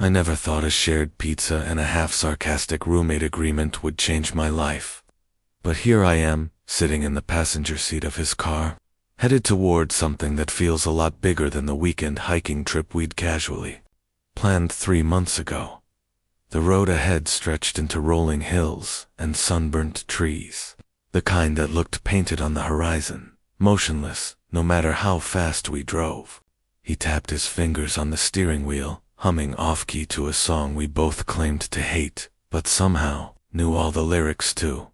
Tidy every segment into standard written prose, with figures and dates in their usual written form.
I never thought a shared pizza and a half-sarcastic roommate agreement would change my life. But here I am, sitting in the passenger seat of his car, headed toward something that feels a lot bigger than the weekend hiking trip we'd casually planned 3 months ago. The road ahead stretched into rolling hills and sunburnt trees, the kind that looked painted on the horizon, motionless, no matter how fast we drove. He tapped his fingers on the steering wheel, humming off-key to a song we both claimed to hate, but somehow knew all the lyrics too.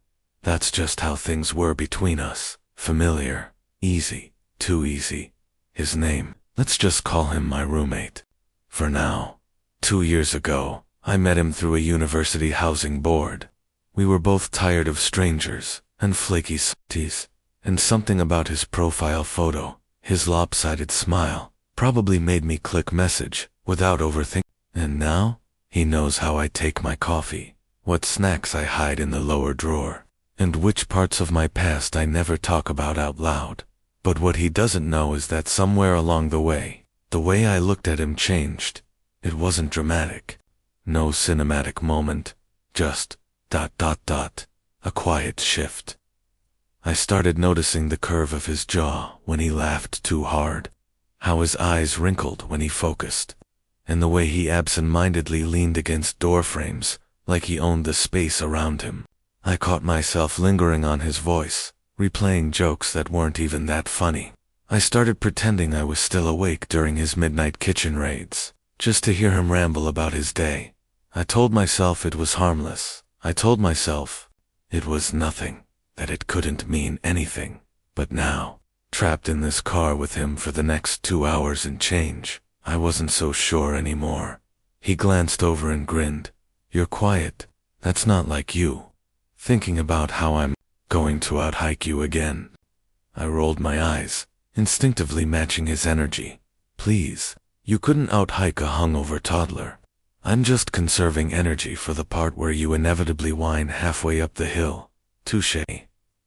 That's just how things were between us. Familiar, easy, too easy. His name, let's just call him my roommate. For now. 2 years ago, I met him through a university housing board. We were both tired of strangers and flaky softies, and something about his profile photo, his lopsided smile, probably made me click message without overthinking. And now, he knows how I take my coffee, what snacks I hide in the lower drawer, and which parts of my past I never talk about out loud. But what he doesn't know is that somewhere along the way I looked at him changed. It wasn't dramatic. No cinematic moment. Just ... a quiet shift. I started noticing the curve of his jaw when he laughed too hard, how his eyes wrinkled when he focused, and the way he absent-mindedly leaned against door frames like he owned the space around him. I caught myself lingering on his voice, replaying jokes that weren't even that funny. I started pretending I was still awake during his midnight kitchen raids, just to hear him ramble about his day. I told myself it was harmless. I told myself it was nothing, that it couldn't mean anything. But now, trapped in this car with him for the next 2 hours and change, I wasn't so sure anymore. He glanced over and grinned. "You're quiet. That's not like you." Thinking about how I'm going to out-hike you again. I rolled my eyes, instinctively matching his energy. "Please, you couldn't out-hike a hungover toddler. I'm just conserving energy for the part where you inevitably whine halfway up the hill." Touché.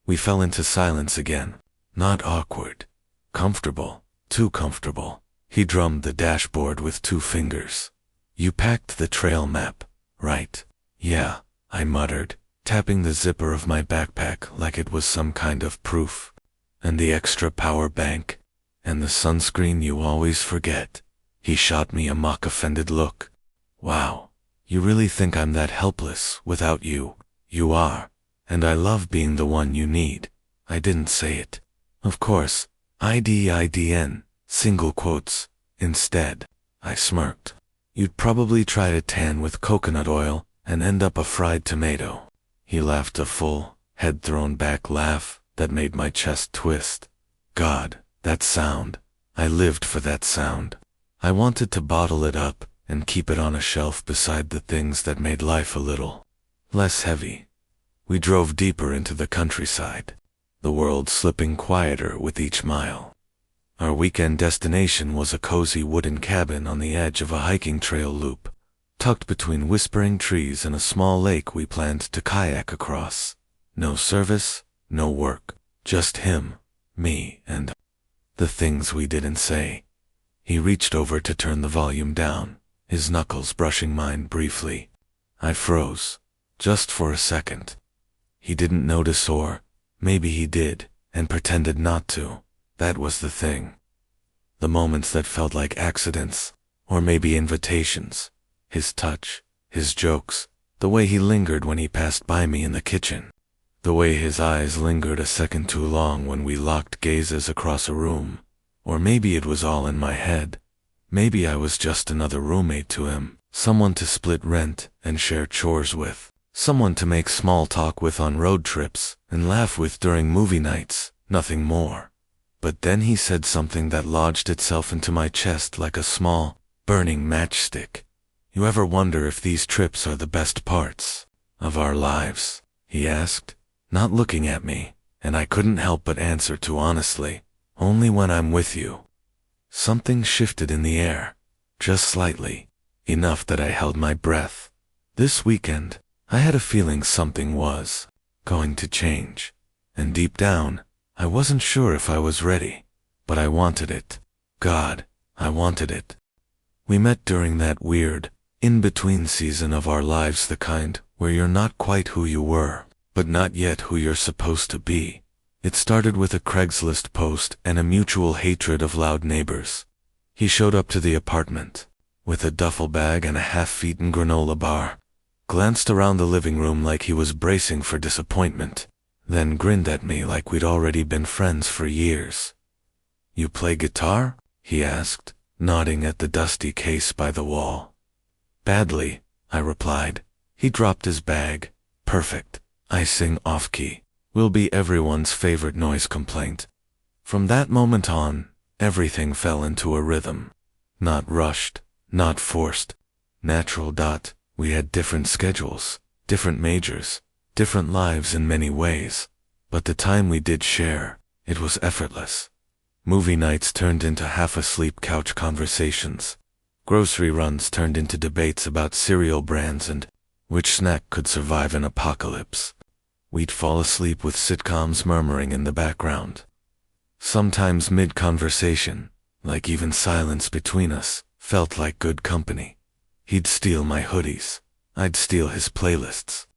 We fell into silence again. Not awkward. Comfortable. Too comfortable. He drummed the dashboard with 2 fingers. "You packed the trail map, right?" "Yeah," I muttered, tapping the zipper of my backpack like it was some kind of proof. "And the extra power bank? And the sunscreen you always forget?" He shot me a mock-offended look. "Wow, you really think I'm that helpless without you?" "You are, and I love being the one you need." I didn't say it. Of course, IDIDN, single quotes, instead. I smirked. "You'd probably try to tan with coconut oil and end up a fried tomato." He laughed a full, head-thrown-back laugh that made my chest twist. God, that sound. I lived for that sound. I wanted to bottle it up and keep it on a shelf beside the things that made life a little less heavy. We drove deeper into the countryside, the world slipping quieter with each mile. Our weekend destination was a cozy wooden cabin on the edge of a hiking trail loop, tucked between whispering trees and a small lake we planned to kayak across. No service, no work, just him, me, and the things we didn't say. He reached over to turn the volume down, his knuckles brushing mine briefly. I froze, just for a second. He didn't notice, or maybe he did, and pretended not to. That was the thing. The moments that felt like accidents, or maybe invitations. His touch, his jokes, the way he lingered when he passed by me in the kitchen. The way his eyes lingered a second too long when we locked gazes across a room. Or maybe it was all in my head. Maybe I was just another roommate to him, someone to split rent and share chores with, someone to make small talk with on road trips and laugh with during movie nights, nothing more. But then he said something that lodged itself into my chest like a small, burning matchstick. "You ever wonder if these trips are the best parts of our lives?" he asked, not looking at me, and I couldn't help but answer too honestly. "Only when I'm with you." Something shifted in the air, just slightly, enough that I held my breath. This weekend, I had a feeling something was going to change, and deep down, I wasn't sure if I was ready, but I wanted it. God, I wanted it. We met during that weird, in-between season of our lives, the kind where you're not quite who you were, but not yet who you're supposed to be. It started with a Craigslist post and a mutual hatred of loud neighbors. He showed up to the apartment with a duffel bag and a half-eaten granola bar, glanced around the living room like he was bracing for disappointment, then grinned at me like we'd already been friends for years. "You play guitar?" he asked, nodding at the dusty case by the wall. "Badly," I replied. He dropped his bag. "Perfect. I sing off-key. Will be everyone's favorite noise complaint." From that moment on, everything fell into a rhythm. Not rushed, not forced. Natural. We had different schedules, different majors, different lives in many ways, but the time we did share, it was effortless. Movie nights turned into half-asleep couch conversations. Grocery runs turned into debates about cereal brands and which snack could survive an apocalypse. We'd fall asleep with sitcoms murmuring in the background. Sometimes mid-conversation, like even silence between us, felt like good company. He'd steal my hoodies. I'd steal his playlists.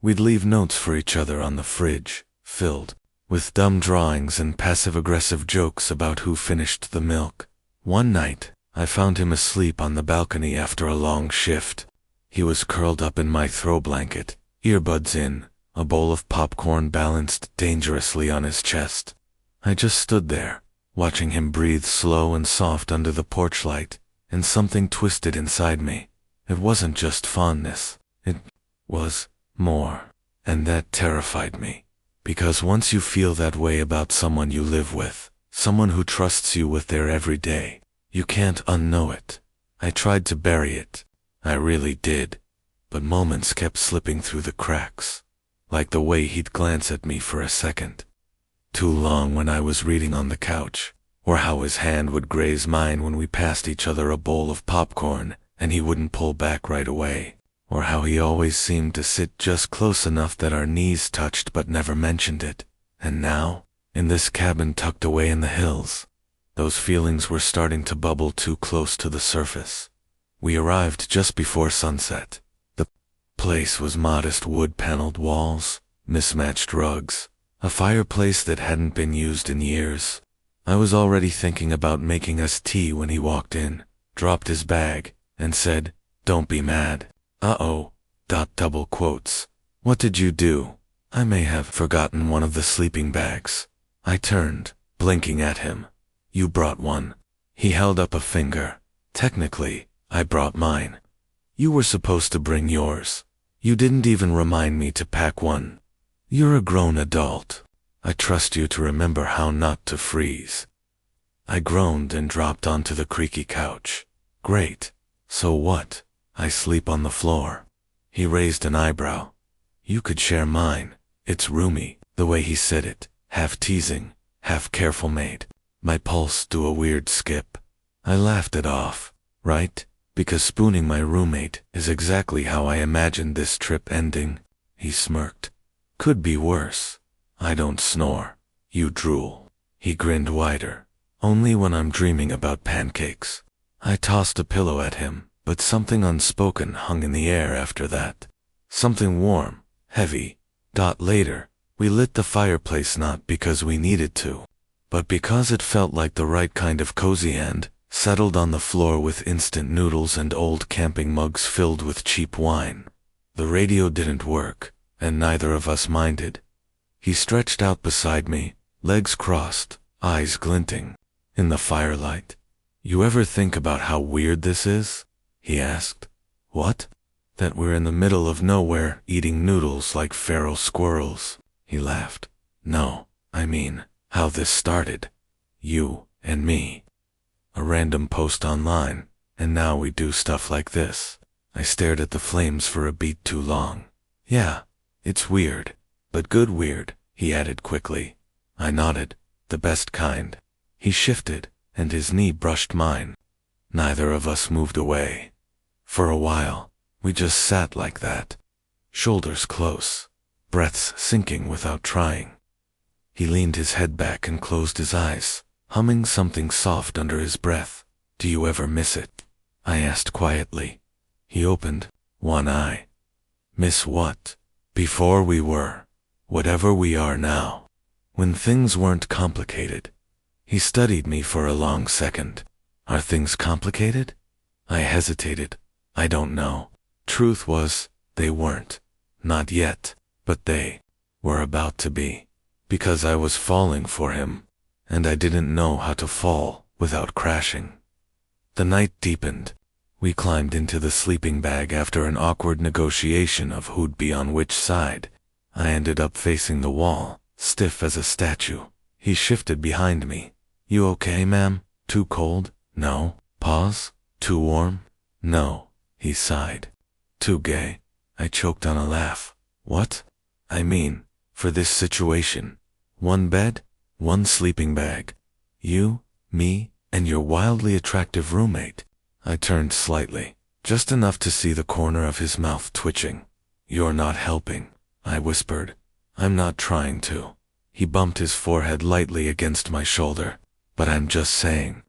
We'd leave notes for each other on the fridge, filled with dumb drawings and passive-aggressive jokes about who finished the milk. One night, I found him asleep on the balcony after a long shift. He was curled up in my throw blanket, earbuds in, a bowl of popcorn balanced dangerously on his chest. I just stood there, watching him breathe slow and soft under the porch light, and something twisted inside me. It wasn't just fondness. It was more. And that terrified me. Because once you feel that way about someone you live with, someone who trusts you with their everyday, you can't unknow it. I tried to bury it. I really did. But moments kept slipping through the cracks. Like the way he'd glance at me for a second. Too long when I was reading on the couch. Or how his hand would graze mine when we passed each other a bowl of popcorn, and he wouldn't pull back right away. Or how he always seemed to sit just close enough that our knees touched but never mentioned it. And now, in this cabin tucked away in the hills, those feelings were starting to bubble too close to the surface. We arrived just before sunset. The place was modest wood-paneled walls, mismatched rugs, a fireplace that hadn't been used in years. I was already thinking about making us tea when he walked in, dropped his bag, and said, "Don't be mad." "Uh-oh." Double quotes. "What did you do?" I may have forgotten one of the sleeping bags. I turned, blinking at him. "You brought one." He held up a finger. "Technically, I brought mine. You were supposed to bring yours. You didn't even remind me to pack one. You're a grown adult. I trust you to remember how not to freeze." I groaned and dropped onto the creaky couch. "Great. So what? I sleep on the floor." He raised an eyebrow. "You could share mine. It's roomy." The way he said it, half teasing, half careful made my pulse do a weird skip. I laughed it off, right? Because spooning my roommate is exactly how I imagined this trip ending. He smirked. "Could be worse. I don't snore. You drool." He grinned wider. "Only when I'm dreaming about pancakes." I tossed a pillow at him, but something unspoken hung in the air after that. Something warm, heavy. Later, we lit the fireplace not because we needed to, but because it felt like the right kind of cozy, and settled on the floor with instant noodles and old camping mugs filled with cheap wine. The radio didn't work, and neither of us minded. He stretched out beside me, legs crossed, eyes glinting. In the firelight. "You ever think about how weird this is?" he asked. "What?" "That we're in the middle of nowhere eating noodles like feral squirrels." He laughed. "No, I mean, how this started. You and me. A random post online, and now we do stuff like this." I stared at the flames for a beat too long. "Yeah, it's weird, but good weird," he added quickly. I nodded. "The best kind." He shifted, and his knee brushed mine. Neither of us moved away. For a while, we just sat like that, shoulders close, breaths sinking without trying. He leaned his head back and closed his eyes, humming something soft under his breath. "Do you ever miss it?" I asked quietly. He opened one eye. Miss what? Before we were whatever we are now. When things weren't complicated. He studied me for a long second. Are things complicated? I hesitated. I don't know. Truth was, they weren't. Not yet, but they were about to be. Because I was falling for him, and I didn't know how to fall without crashing. The night deepened. We climbed into the sleeping bag after an awkward negotiation of who'd be on which side. I ended up facing the wall, stiff as a statue. He shifted behind me. You okay, ma'am? Too cold? No. Pause. Too warm? No. He sighed. Too gay? I choked on a laugh. What? I mean, for this situation. One bed, one sleeping bag. You, me, and your wildly attractive roommate. I turned slightly, just enough to see the corner of his mouth twitching. You're not helping, I whispered. I'm not trying to. He bumped his forehead lightly against my shoulder. But I'm just saying.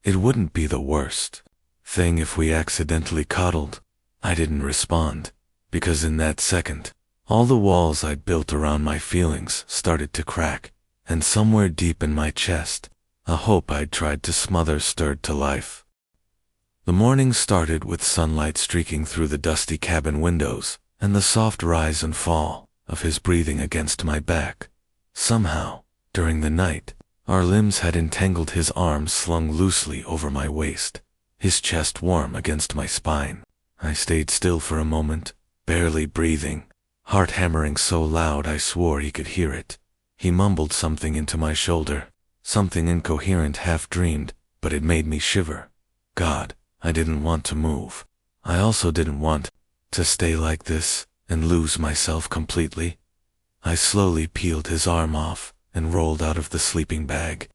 It wouldn't be the worst thing if we accidentally cuddled. I didn't respond, because in that second, all the walls I'd built around my feelings started to crack, and somewhere deep in my chest, a hope I'd tried to smother stirred to life. The morning started with sunlight streaking through the dusty cabin windows, and the soft rise and fall of his breathing against my back. Somehow, during the night, our limbs had entangled, his arms slung loosely over my waist, his chest warm against my spine. I stayed still for a moment, barely breathing, heart hammering so loud I swore he could hear it. He mumbled something into my shoulder, something incoherent, half-dreamed, but it made me shiver. God, I didn't want to move. I also didn't want to stay like this and lose myself completely. I slowly peeled his arm off and rolled out of the sleeping bag,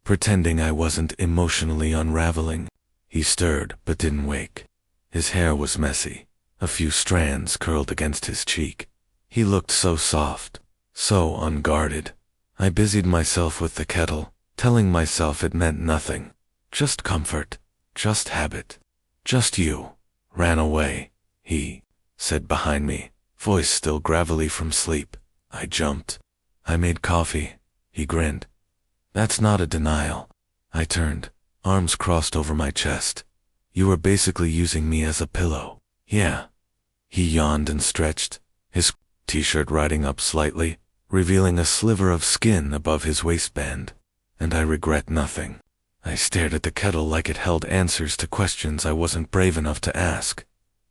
pretending I wasn't emotionally unraveling. He stirred but didn't wake. His hair was messy, a few strands curled against his cheek. He looked so soft, so unguarded. I busied myself with the kettle, telling myself it meant nothing. Just comfort, just habit, just you. Ran away, he said behind me, voice still gravelly from sleep. I jumped. I made coffee. He grinned. That's not a denial. I turned, arms crossed over my chest. You were basically using me as a pillow. Yeah. He yawned and stretched, his t-shirt riding up slightly, revealing a sliver of skin above his waistband. And I regret nothing. I stared at the kettle like it held answers to questions I wasn't brave enough to ask.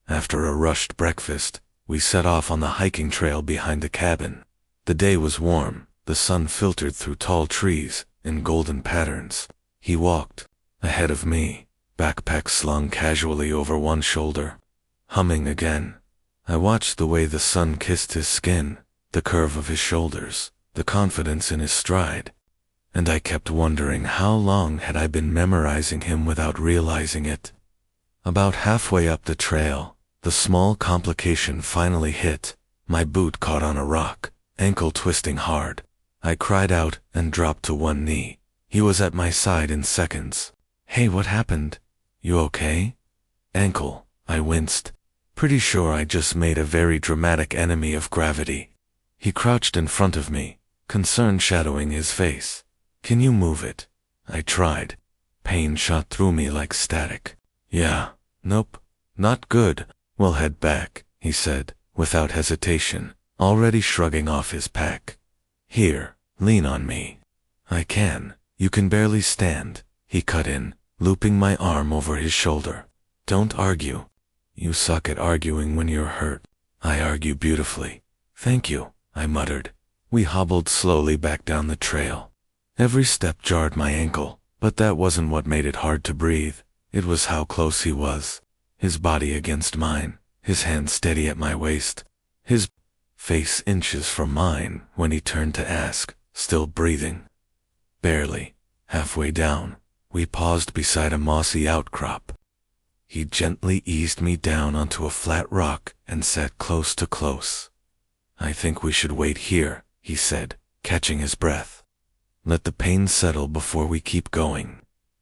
After a rushed breakfast, we set off on the hiking trail behind the cabin. The day was warm, the sun filtered through tall trees in golden patterns. He walked ahead of me, backpack slung casually over one shoulder. Humming again. I watched the way the sun kissed his skin, the curve of his shoulders, the confidence in his stride. And I kept wondering how long had I been memorizing him without realizing it. About halfway up the trail, the small complication finally hit. My boot caught on a rock, ankle twisting hard. I cried out and dropped to one knee. He was at my side in seconds. Hey, what happened? You okay? Ankle, I winced. Pretty sure I just made a very dramatic enemy of gravity. He crouched in front of me, concern shadowing his face. Can you move it? I tried. Pain shot through me like static. Yeah. Nope. Not good. We'll head back, he said, without hesitation, already shrugging off his pack. Here, lean on me. I can. You can barely stand, he cut in, looping my arm over his shoulder. Don't argue. You suck at arguing when you're hurt. I argue beautifully. Thank you, I muttered. We hobbled slowly back down the trail. Every step jarred my ankle, but that wasn't what made it hard to breathe. It was how close he was. His body against mine, his hand steady at my waist, his face inches from mine when he turned to ask, still breathing. Barely. Halfway down, we paused beside a mossy outcrop. He gently eased me down onto a flat rock and sat close to close. I think we should wait here, he said, catching his breath. Let the pain settle before we keep going.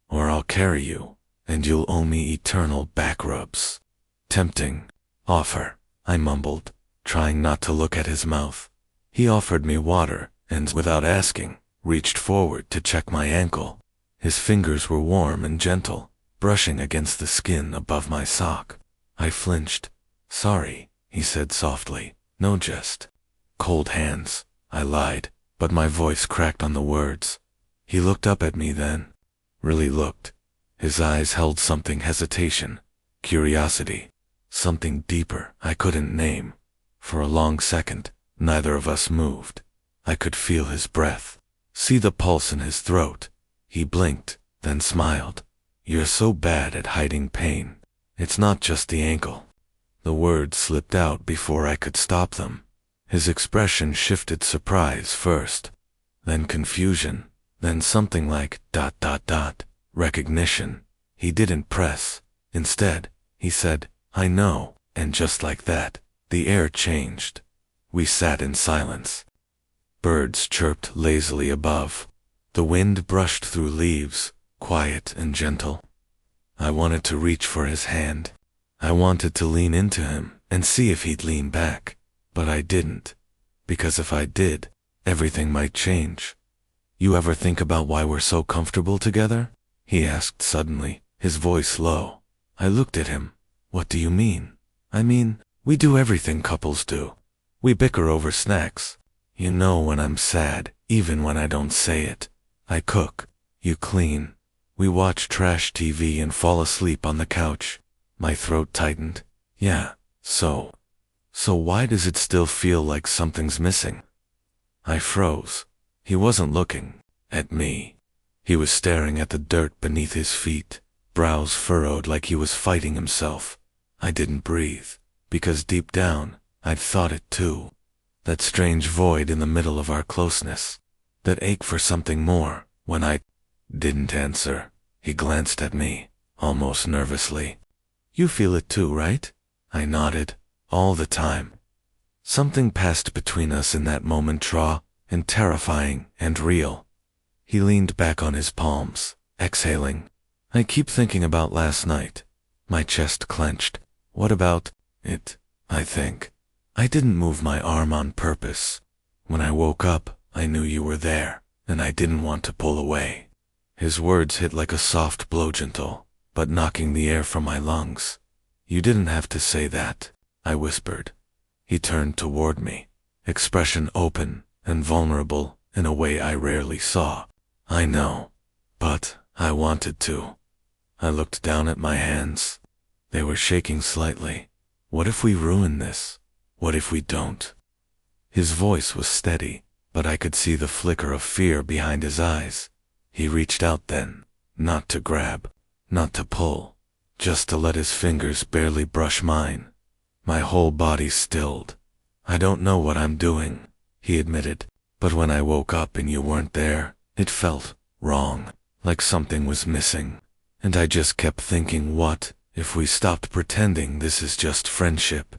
Or I'll carry you, and you'll owe me eternal back rubs. Tempting offer, I mumbled, trying not to look at his mouth. He offered me water, and without asking, reached forward to check my ankle. His fingers were warm and gentle, brushing against the skin above my sock. I flinched. "Sorry," he said softly. "No, just cold hands," I lied, but my voice cracked on the words. He looked up at me then. Really looked. His eyes held something: hesitation, curiosity, something deeper I couldn't name. For a long second, neither of us moved. I could feel his breath, see the pulse in his throat. He blinked, then smiled. "You're so bad at hiding pain. It's not just the ankle." The words slipped out before I could stop them. His expression shifted: surprise first, then confusion, then something like ... recognition. He didn't press. Instead, he said, "I know," and just like that, the air changed. We sat in silence. Birds chirped lazily above. The wind brushed through leaves, quiet and gentle. I wanted to reach for his hand. I wanted to lean into him and see if he'd lean back, but I didn't, because if I did, everything might change. "You ever think about why we're so comfortable together?" he asked suddenly, his voice low. I looked at him. "What do you mean?" "I mean, we do everything couples do. We bicker over snacks. You know when I'm sad, even when I don't say it. I cook. You clean. We watch trash TV and fall asleep on the couch." My throat tightened. "Yeah, so why does it still feel like something's missing?" I froze. He wasn't looking at me. He was staring at the dirt beneath his feet, brows furrowed like he was fighting himself. I didn't breathe, because deep down, I'd thought it too. That strange void in the middle of our closeness. That ache for something more. When I didn't answer, he glanced at me, almost nervously. "You feel it too, right?" I nodded. "All the time." Something passed between us in that moment, raw and terrifying and real. He leaned back on his palms, exhaling. "I keep thinking about last night." My chest clenched. "What about it?" I think. "I didn't move my arm on purpose. When I woke up, I knew you were there, and I didn't want to pull away." His words hit like a soft blow, gentle, but knocking the air from my lungs. "You didn't have to say that," I whispered. He turned toward me, expression open and vulnerable in a way I rarely saw. "I know, but I wanted to." I looked down at my hands. They were shaking slightly. "What if we ruin this? What if we don't?" His voice was steady, but I could see the flicker of fear behind his eyes. He reached out then, not to grab, not to pull, just to let his fingers barely brush mine. My whole body stilled. "I don't know what I'm doing," he admitted, "but when I woke up and you weren't there, it felt wrong, like something was missing. And I just kept thinking, what if we stopped pretending this is just friendship?"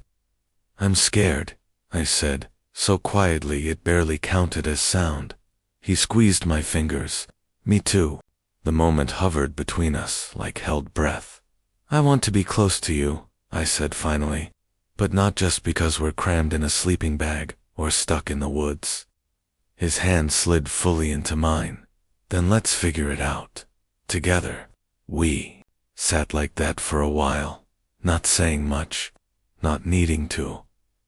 "I'm scared," I said, so quietly it barely counted as sound. He squeezed my fingers. "Me too." The moment hovered between us like held breath. "I want to be close to you," I said finally, "but not just because we're crammed in a sleeping bag or stuck in the woods." His hand slid fully into mine. "Then let's figure it out. Together." We sat like that for a while, not saying much, not needing to.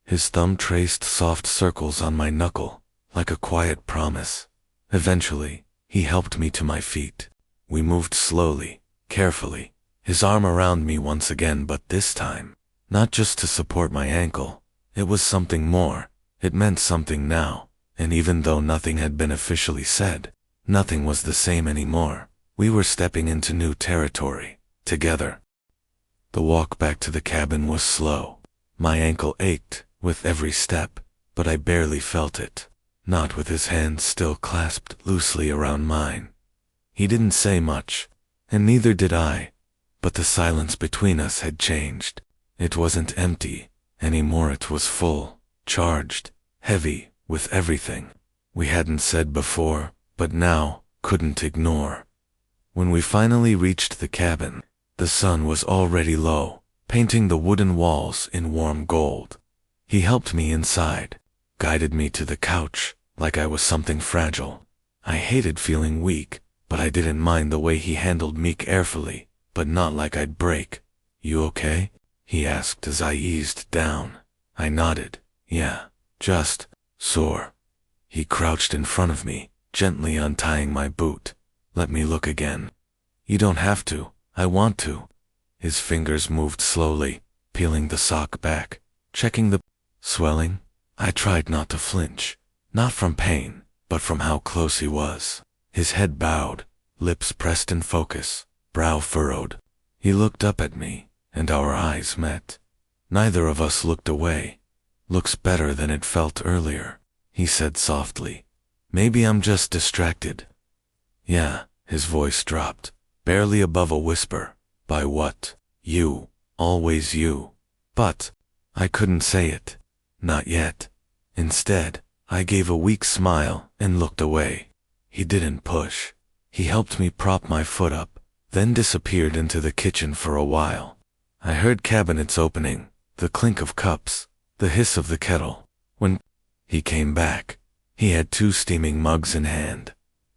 His thumb traced soft circles on my knuckle, like a quiet promise. Eventually, he helped me to my feet. We moved slowly, carefully, his arm around me once again, but this time, not just to support my ankle. It was something more. It meant something now, and even though nothing had been officially said, nothing was the same anymore. We were stepping into new territory, together. The walk back to the cabin was slow. My ankle ached with every step, but I barely felt it, not with his hand still clasped loosely around mine. He didn't say much, and neither did I, but the silence between us had changed. It wasn't empty anymore, it was full, charged, heavy with everything we hadn't said before, but now couldn't ignore. When we finally reached the cabin, the sun was already low, painting the wooden walls in warm gold. He helped me inside, guided me to the couch, like I was something fragile. I hated feeling weak, but I didn't mind the way he handled me carefully, but not like I'd break. "You okay?" he asked as I eased down. I nodded. "Yeah, just sore." He crouched in front of me, gently untying my boot. "Let me look again." "You don't have to. I want to." His fingers moved slowly, peeling the sock back, checking the swelling. I tried not to flinch, not from pain, but from how close he was. His head bowed, lips pressed in focus, brow furrowed. He looked up at me, and our eyes met. Neither of us looked away. "Looks better than it felt earlier," he said softly. "Maybe I'm just distracted." "Yeah," his voice dropped, barely above a whisper. "By what? You. Always you." But I couldn't say it. Not yet. Instead, I gave a weak smile and looked away. He didn't push. He helped me prop my foot up, then disappeared into the kitchen for a while. I heard cabinets opening, the clink of cups, the hiss of the kettle. When he came back, he had 2 steaming mugs in hand.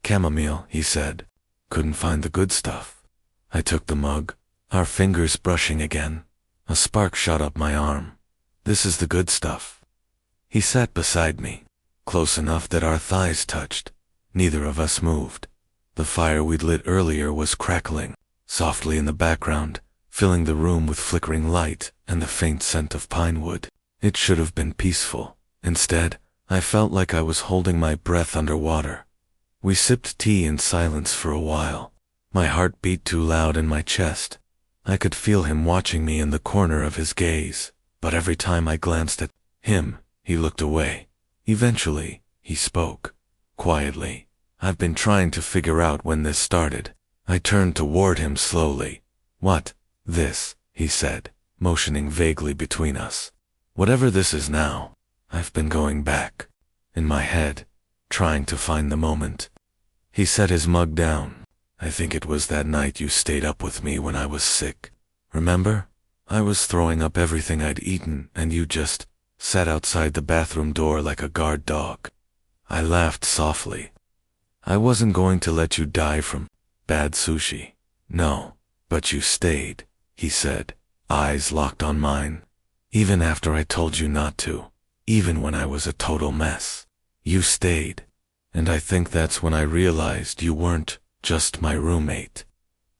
"Chamomile," he said. "Couldn't find the good stuff." I took the mug, our fingers brushing again. A spark shot up my arm. "This is the good stuff." He sat beside me, close enough that our thighs touched. Neither of us moved. The fire we'd lit earlier was crackling, softly in the background, filling the room with flickering light and the faint scent of pine wood. It should have been peaceful. Instead, I felt like I was holding my breath underwater. We sipped tea in silence for a while. My heart beat too loud in my chest. I could feel him watching me in the corner of his gaze, but every time I glanced at him, he looked away. Eventually, he spoke. Quietly. "I've been trying to figure out when this started." I turned toward him slowly. "What? This?" he said, motioning vaguely between us. "Whatever this is now, I've been going back, in my head, trying to find the moment." He set his mug down. "I think it was that night you stayed up with me when I was sick. Remember? I was throwing up everything I'd eaten and you just sat outside the bathroom door like a guard dog." I laughed softly. "I wasn't going to let you die from bad sushi." "No, but you stayed," he said, eyes locked on mine. "Even after I told you not to, even when I was a total mess, you stayed. And I think that's when I realized you weren't just my roommate."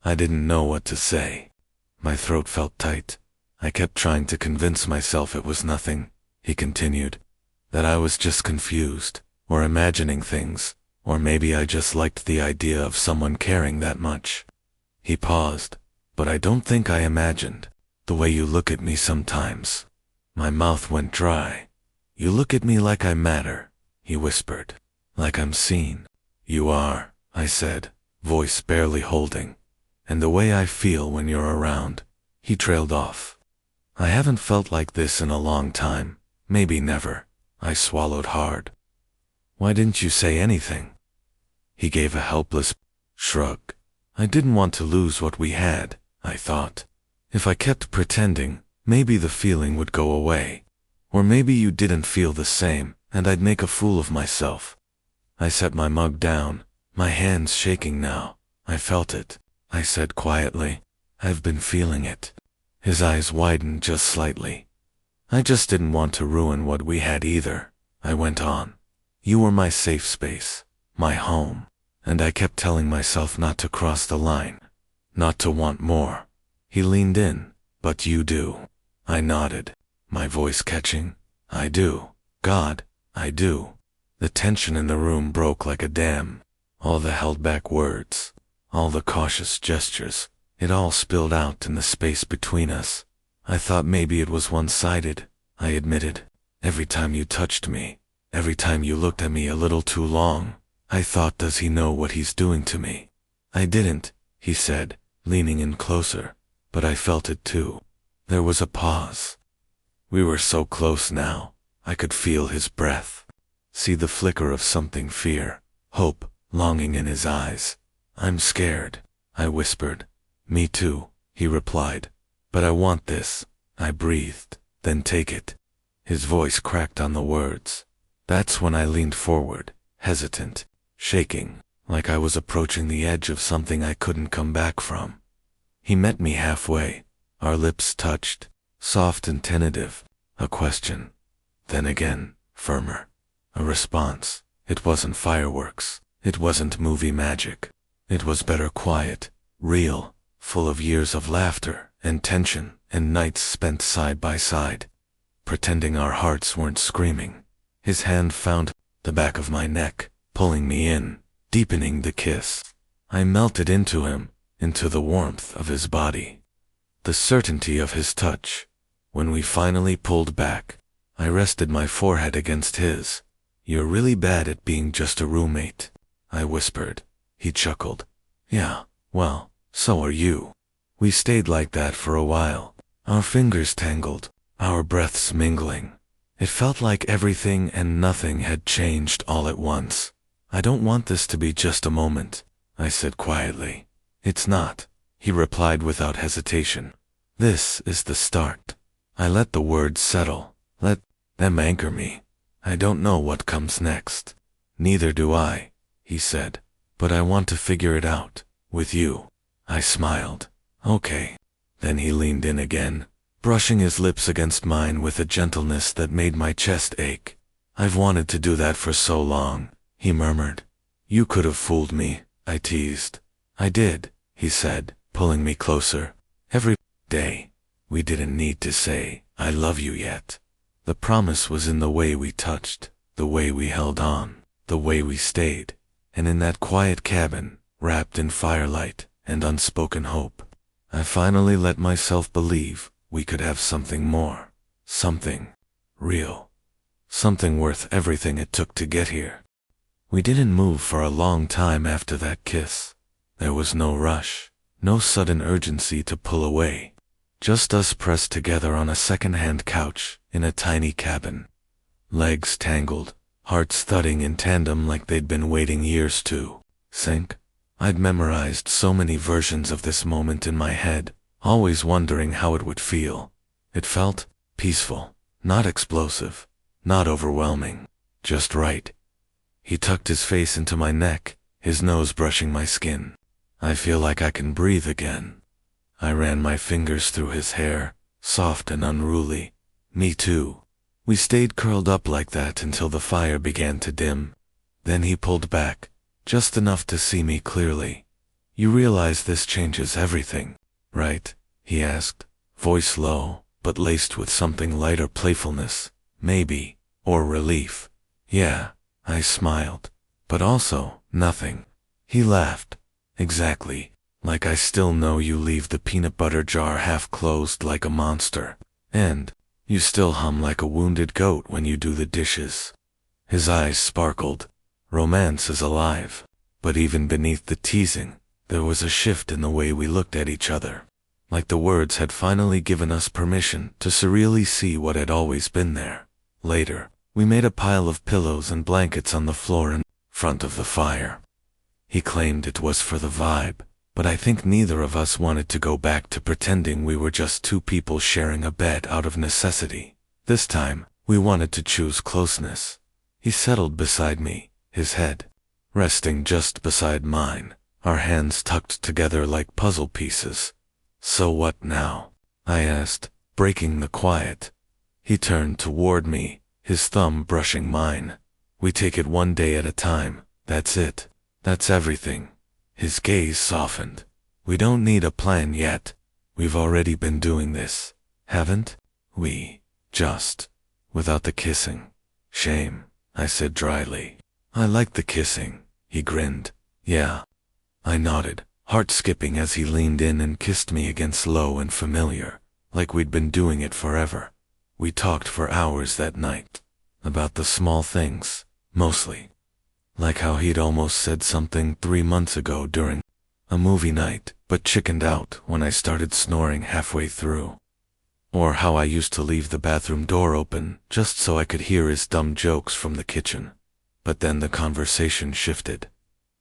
I didn't know what to say. My throat felt tight. I kept trying to convince myself it was nothing, he continued, that I was just confused, or imagining things, or maybe I just liked the idea of someone caring that much. He paused. "But I don't think I imagined. The way you look at me sometimes." My mouth went dry. "You look at me like I matter," he whispered. "Like I'm seen." "You are," I said, voice barely holding. "And the way I feel when you're around." He trailed off. I haven't felt like this in a long time, maybe never. I swallowed hard. "Why didn't you say anything?" He gave a helpless shrug. "I didn't want to lose what we had," I thought. "If I kept pretending, maybe the feeling would go away. Or maybe you didn't feel the same, and I'd make a fool of myself." I set my mug down, my hands shaking now. "I felt it," I said quietly. "I've been feeling it." His eyes widened just slightly. "I just didn't want to ruin what we had either," I went on. "You were my safe space, my home, and I kept telling myself not to cross the line, not to want more." He leaned in. "But you do." I nodded, my voice catching. "I do. God, I do." The tension in the room broke like a dam. All the held-back words, all the cautious gestures, it all spilled out in the space between us. "I thought maybe it was one-sided," I admitted. "Every time you touched me, every time you looked at me a little too long, I thought, does he know what he's doing to me?" "I didn't," he said, leaning in closer, "but I felt it too." There was a pause. We were so close now, I could feel his breath, see the flicker of something, fear, hope, longing in his eyes. "I'm scared," I whispered. "Me too," he replied. But I want this, I breathed. Then take it. His voice cracked on the words. That's when I leaned forward, hesitant, shaking, like I was approaching the edge of something I couldn't come back from. He met me halfway. Our lips touched, soft and tentative. A question. Then again, firmer. A response. It wasn't fireworks. It wasn't movie magic. It was better quiet, real, full of years of laughter and tension and nights spent side by side, pretending our hearts weren't screaming. His hand found the back of my neck, pulling me in, deepening the kiss. I melted into him, into the warmth of his body, the certainty of his touch. When we finally pulled back, I rested my forehead against his. You're really bad at being just a roommate, I whispered. He chuckled. Yeah, well, so are you. We stayed like that for a while, our fingers tangled, our breaths mingling. It felt like everything and nothing had changed all at once. I don't want this to be just a moment, I said quietly. It's not, he replied without hesitation. This is the start. I let the words settle, let them anchor me. I don't know what comes next. Neither do I, he said. But I want to figure it out, with you. I smiled. Okay. Then he leaned in again, brushing his lips against mine with a gentleness that made my chest ache. I've wanted to do that for so long, he murmured. You could have fooled me, I teased. I did, he said, pulling me closer. Every day. We didn't need to say, I love you yet. The promise was in the way we touched, the way we held on, the way we stayed. And in that quiet cabin, wrapped in firelight and unspoken hope, I finally let myself believe we could have something more, something real, something worth everything it took to get here. We didn't move for a long time after that kiss. There was no rush, no sudden urgency to pull away. Just us pressed together on a second-hand couch in a tiny cabin. Legs tangled, hearts thudding in tandem like they'd been waiting years to sink. I'd memorized so many versions of this moment in my head, always wondering how it would feel. It felt peaceful, not explosive, not overwhelming, just right. He tucked his face into my neck, his nose brushing my skin. I feel like I can breathe again. I ran my fingers through his hair, soft and unruly. Me too. We stayed curled up like that until the fire began to dim. Then he pulled back, just enough to see me clearly. You realize this changes everything, right? He asked, voice low, but laced with something lighter playfulness, maybe, or relief. Yeah, I smiled, but also nothing. He laughed. Exactly, like I still know you leave the peanut butter jar half closed like a monster, and you still hum like a wounded goat when you do the dishes. His eyes sparkled. Romance is alive. But even beneath the teasing, there was a shift in the way we looked at each other. Like the words had finally given us permission to surreally see what had always been there. Later, we made a pile of pillows and blankets on the floor in front of the fire. He claimed it was for the vibe, but I think neither of us wanted to go back to pretending we were just two people sharing a bed out of necessity. This time, we wanted to choose closeness. He settled beside me, his head resting just beside mine, our hands tucked together like puzzle pieces. So what now? I asked, breaking the quiet. He turned toward me, his thumb brushing mine. We take it one day at a time, that's it. That's everything. His gaze softened. We don't need a plan yet. We've already been doing this, haven't we? Just without the kissing. Shame, I said dryly. I like the kissing, he grinned. Yeah. I nodded, heart skipping as he leaned in and kissed me again, slow and familiar, like we'd been doing it forever. We talked for hours that night. About the small things, mostly. Like how he'd almost said something 3 months ago during a movie night, but chickened out when I started snoring halfway through. Or how I used to leave the bathroom door open just so I could hear his dumb jokes from the kitchen. But then the conversation shifted.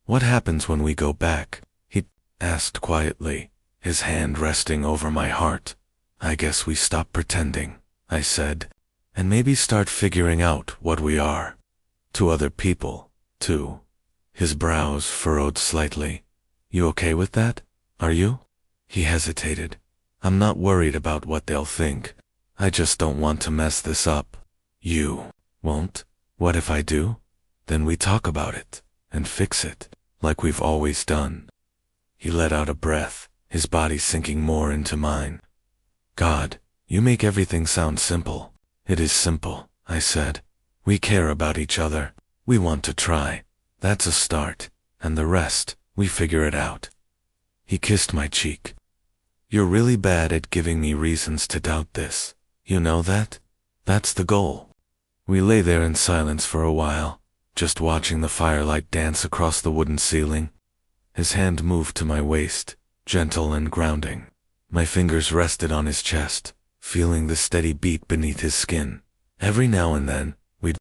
What happens when we go back? He asked quietly, his hand resting over my heart. I guess we stop pretending, I said, and maybe start figuring out what we are. To other people, too. His brows furrowed slightly. You okay with that? Are you? He hesitated. I'm not worried about what they'll think. I just don't want to mess this up. You won't? What if I do? Then we talk about it, and fix it, like we've always done. He let out a breath, his body sinking more into mine. God, you make everything sound simple. It is simple, I said. We care about each other. We want to try. That's a start, and the rest, we figure it out. He kissed my cheek. You're really bad at giving me reasons to doubt this. You know that? That's the goal. We lay there in silence for a while, just watching the firelight dance across the wooden ceiling. His hand moved to my waist, gentle and grounding. My fingers rested on his chest, feeling the steady beat beneath his skin. Every now and then, we'd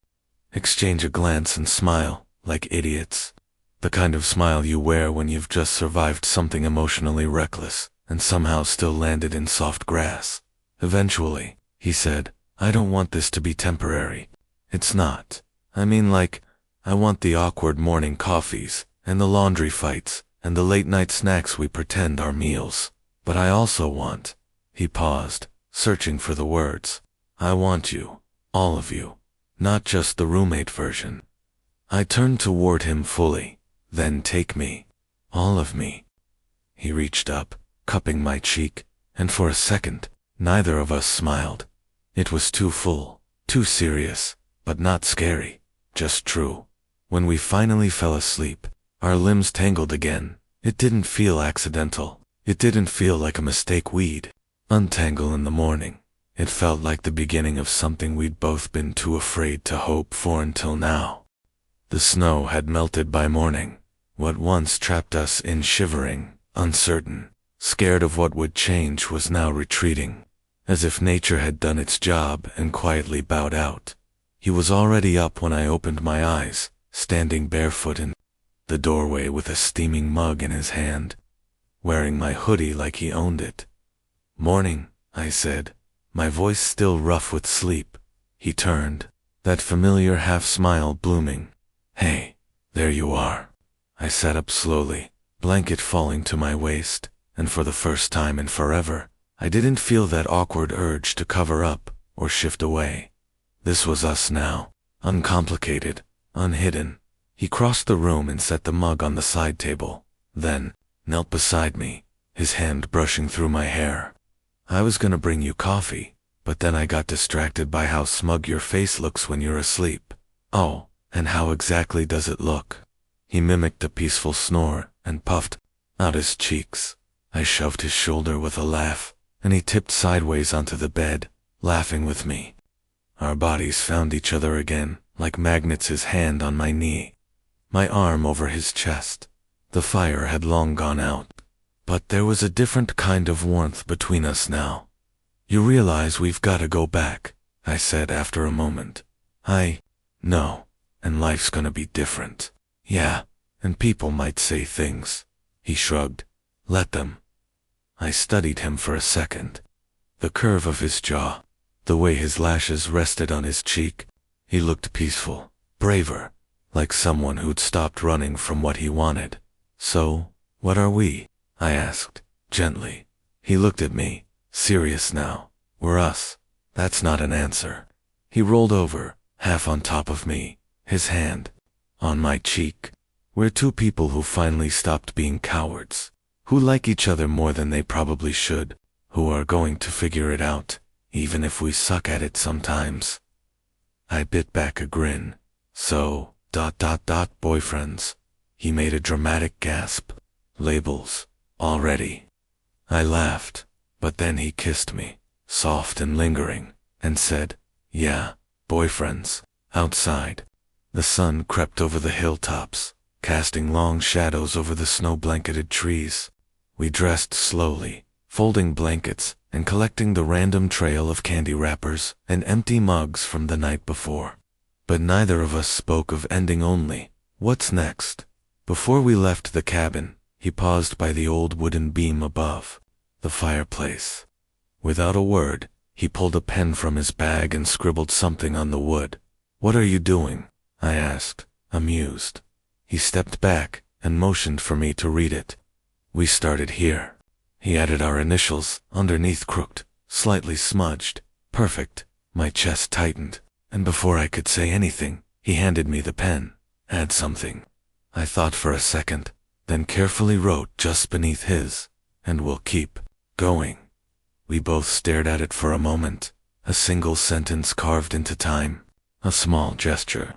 exchange a glance and smile, like idiots. The kind of smile you wear when you've just survived something emotionally reckless, and somehow still landed in soft grass. Eventually, he said, I don't want this to be temporary. It's not. I mean, like, I want the awkward morning coffees, and the laundry fights, and the late-night snacks we pretend are meals. But I also want. He paused, searching for the words. I want you. All of you. Not just the roommate version. I turned toward him fully. Then take me. All of me. He reached up, cupping my cheek, and for a second, neither of us smiled. It was too full, too serious, but not scary, just true. When we finally fell asleep, our limbs tangled again. It didn't feel accidental. It didn't feel like a mistake we'd untangle in the morning. It felt like the beginning of something we'd both been too afraid to hope for until now. The snow had melted by morning. What once trapped us in shivering, uncertain, scared of what would change was now retreating, as if nature had done its job and quietly bowed out. He was already up when I opened my eyes, standing barefoot in the doorway with a steaming mug in his hand, wearing my hoodie like he owned it. Morning, I said, my voice still rough with sleep. He turned, that familiar half-smile blooming. Hey, there you are. I sat up slowly, blanket falling to my waist, and for the first time in forever, I didn't feel that awkward urge to cover up or shift away. This was us now, uncomplicated, unhidden. He crossed the room and set the mug on the side table, then knelt beside me, his hand brushing through my hair. I was gonna bring you coffee, but then I got distracted by how smug your face looks when you're asleep. Oh, and how exactly does it look? He mimicked a peaceful snore and puffed out his cheeks. I shoved his shoulder with a laugh, and he tipped sideways onto the bed, laughing with me. Our bodies found each other again, like magnets, his hand on my knee, my arm over his chest. The fire had long gone out, but there was a different kind of warmth between us now. You realize we've gotta go back, I said after a moment. I know, and life's gonna be different. Yeah, and people might say things. He shrugged. Let them. I studied him for a second. The curve of his jaw, the way his lashes rested on his cheek. He looked peaceful, braver, like someone who'd stopped running from what he wanted. So, what are we? I asked, gently. He looked at me, serious now. We're us. That's not an answer. He rolled over, half on top of me, his hand on my cheek. We're two people who finally stopped being cowards, who like each other more than they probably should, who are going to figure it out, even if we suck at it sometimes. I bit back a grin. So, boyfriends. He made a dramatic gasp. Labels, already. I laughed, but then he kissed me, soft and lingering, and said, yeah, boyfriends, outside. The sun crept over the hilltops, casting long shadows over the snow-blanketed trees. We dressed slowly, folding blankets and collecting the random trail of candy wrappers and empty mugs from the night before. But neither of us spoke of ending, only what's next. Before we left the cabin, he paused by the old wooden beam above the fireplace. Without a word, he pulled a pen from his bag and scribbled something on the wood. "What are you doing?" I asked, amused. He stepped back and motioned for me to read it. "We started here." He added our initials underneath, crooked, slightly smudged. Perfect. My chest tightened, and before I could say anything, he handed me the pen. "Add something." I thought for a second, then carefully wrote just beneath his, "And we'll keep going." We both stared at it for a moment, a single sentence carved into time, a small gesture,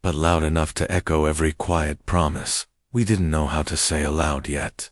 but loud enough to echo every quiet promise we didn't know how to say aloud yet.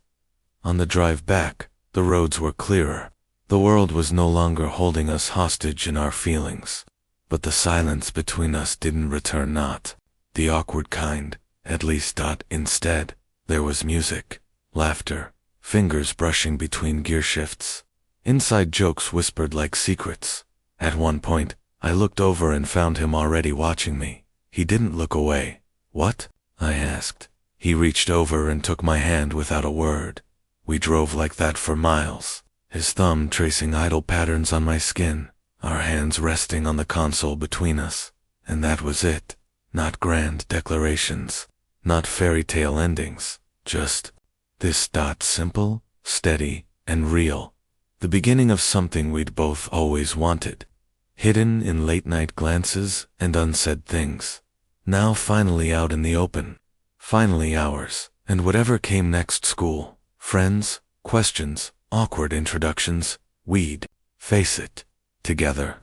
On the drive back, the roads were clearer. The world was no longer holding us hostage in our feelings, but the silence between us didn't return, not the awkward kind, at least. Instead, there was music, laughter, fingers brushing between gear shifts, inside jokes whispered like secrets. At one point, I looked over and found him already watching me. He didn't look away. "What?" I asked. He reached over and took my hand without a word. We drove like that for miles, his thumb tracing idle patterns on my skin, our hands resting on the console between us. And that was it. Not grand declarations, not fairy tale endings, just this. Simple, steady, and real. The beginning of something we'd both always wanted, hidden in late-night glances and unsaid things. Now finally out in the open. Finally ours. And whatever came next, school, friends, questions, awkward introductions, we'd face it together.